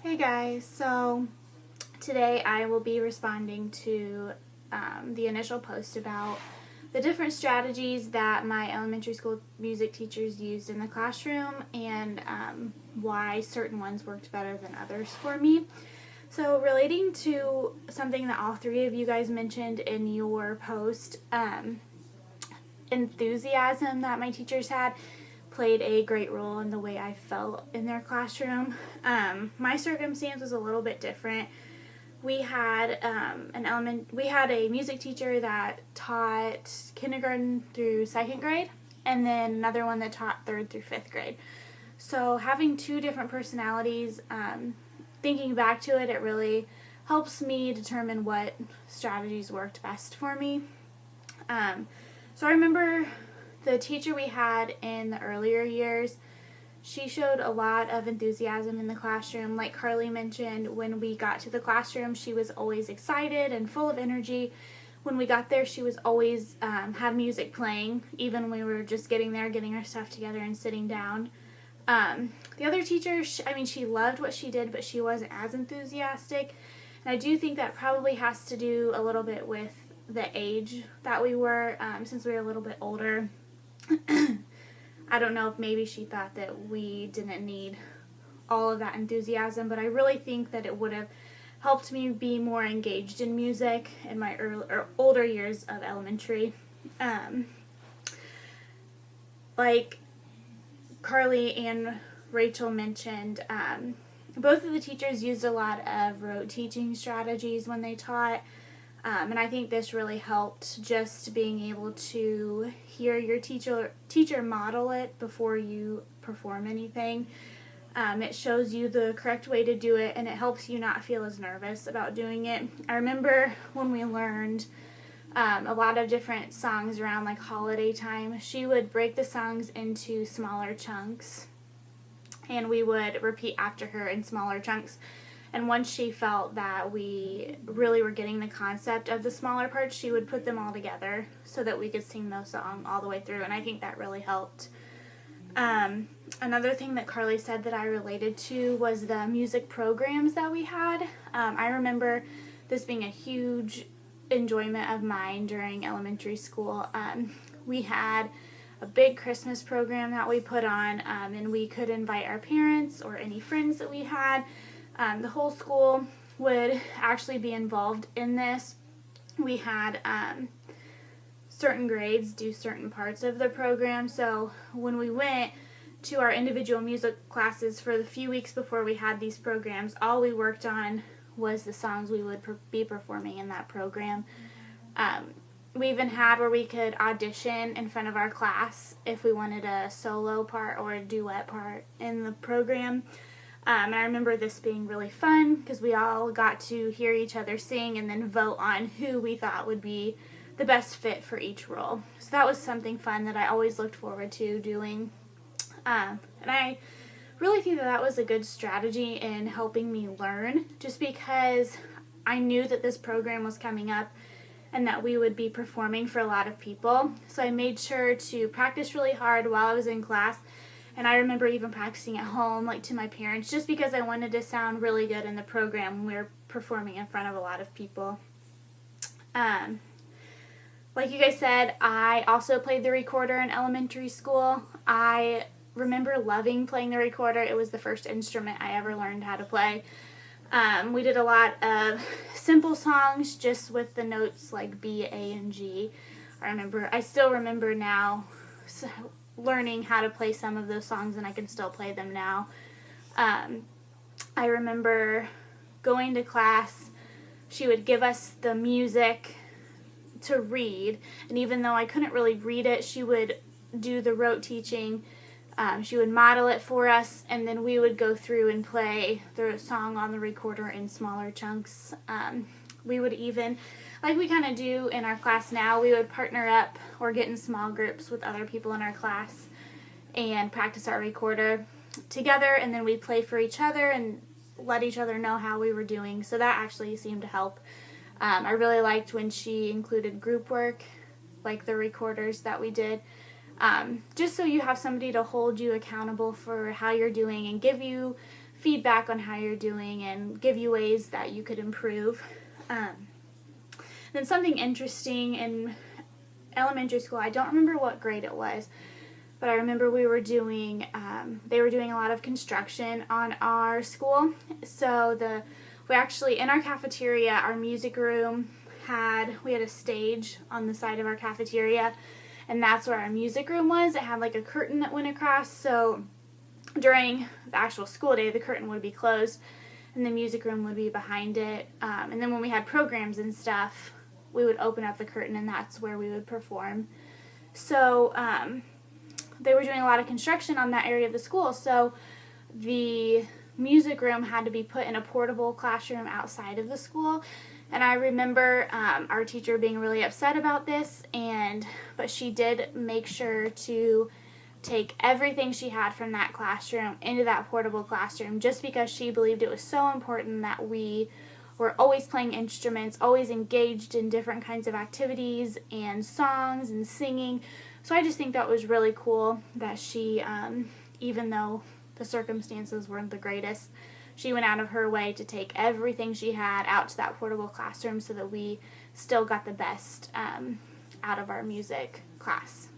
Hey guys, so today I will be responding to the initial post about the different strategies that my elementary school music teachers used in the classroom and why certain ones worked better than others for me. So relating to something that all three of you guys mentioned in your post, enthusiasm that my teachers had played a great role in the way I felt in their classroom. My circumstance was a little bit different. We had a music teacher that taught kindergarten through second grade, and then another one that taught third through fifth grade. So having two different personalities, thinking back to it, it really helps me determine what strategies worked best for me. So I remember the teacher we had in the earlier years, she showed a lot of enthusiasm in the classroom. Like Carly mentioned, when we got to the classroom, she was always excited and full of energy. When we got there, she was always had music playing, even when we were just getting there, getting our stuff together and sitting down. The other teacher, she loved what she did, but she wasn't as enthusiastic. And I do think that probably has to do a little bit with the age that we were, since we were a little bit older. I don't know if maybe she thought that we didn't need all of that enthusiasm, but I really think that it would have helped me be more engaged in music in my older years of elementary. Like Carly and Rachel mentioned, both of the teachers used a lot of rote teaching strategies when they taught. And I think this really helped, just being able to hear your teacher model it before you perform anything. It shows you the correct way to do it, and it helps you not feel as nervous about doing it. I remember when we learned a lot of different songs around like holiday time, she would break the songs into smaller chunks, and we would repeat after her in smaller chunks. And once she felt that we really were getting the concept of the smaller parts, she would put them all together so that we could sing those songs all the way through. And I think that really helped. Another thing that Carly said that I related to was the music programs that we had. I remember this being a huge enjoyment of mine during elementary school. We had a big Christmas program that we put on, and we could invite our parents or any friends that we had. The whole school would actually be involved in this. We had certain grades do certain parts of the program. So when we went to our individual music classes for the few weeks before we had these programs, all we worked on was the songs we would be performing in that program. We even had where we could audition in front of our class if we wanted a solo part or a duet part in the program. And I remember this being really fun because we all got to hear each other sing and then vote on who we thought would be the best fit for each role. So that was something fun that I always looked forward to doing. And I really think that that was a good strategy in helping me learn, just because I knew that this program was coming up and that we would be performing for a lot of people. So I made sure to practice really hard while I was in class. And I remember even practicing at home, like to my parents, just because I wanted to sound really good in the program when we were performing in front of a lot of people. Like you guys said, I also played the recorder in elementary school. I remember loving playing the recorder. It was the first instrument I ever learned how to play. We did a lot of simple songs just with the notes like B, A, and G. I still remember now learning how to play some of those songs, and I can still play them now. I remember going to class, she would give us the music to read, and even though I couldn't really read it, she would do the rote teaching. She would model it for us, and then we would go through and play the song on the recorder in smaller chunks. We would even, like we kind of do in our class now, we would partner up or get in small groups with other people in our class and practice our recorder together, and then we'd play for each other and let each other know how we were doing. So that actually seemed to help. I really liked when she included group work, like the recorders that we did. Just so you have somebody to hold you accountable for how you're doing and give you feedback on how you're doing and give you ways that you could improve. Then something interesting in elementary school, I don't remember what grade it was, but I remember they were doing a lot of construction on our school. So we actually, in our cafeteria, our music room we had a stage on the side of our cafeteria, and that's where our music room was. It had like a curtain that went across, so during the actual school day, the curtain would be closed and the music room would be behind it. And then when we had programs and stuff, we would open up the curtain and that's where we would perform. So they were doing a lot of construction on that area of the school, so the music room had to be put in a portable classroom outside of the school. And I remember our teacher being really upset about this, but she did make sure to take everything she had from that classroom into that portable classroom, just because she believed it was so important that we were always playing instruments, always engaged in different kinds of activities and songs and singing. So I just think that was really cool that she, even though the circumstances weren't the greatest, she went out of her way to take everything she had out to that portable classroom so that we still got the best out of our music class.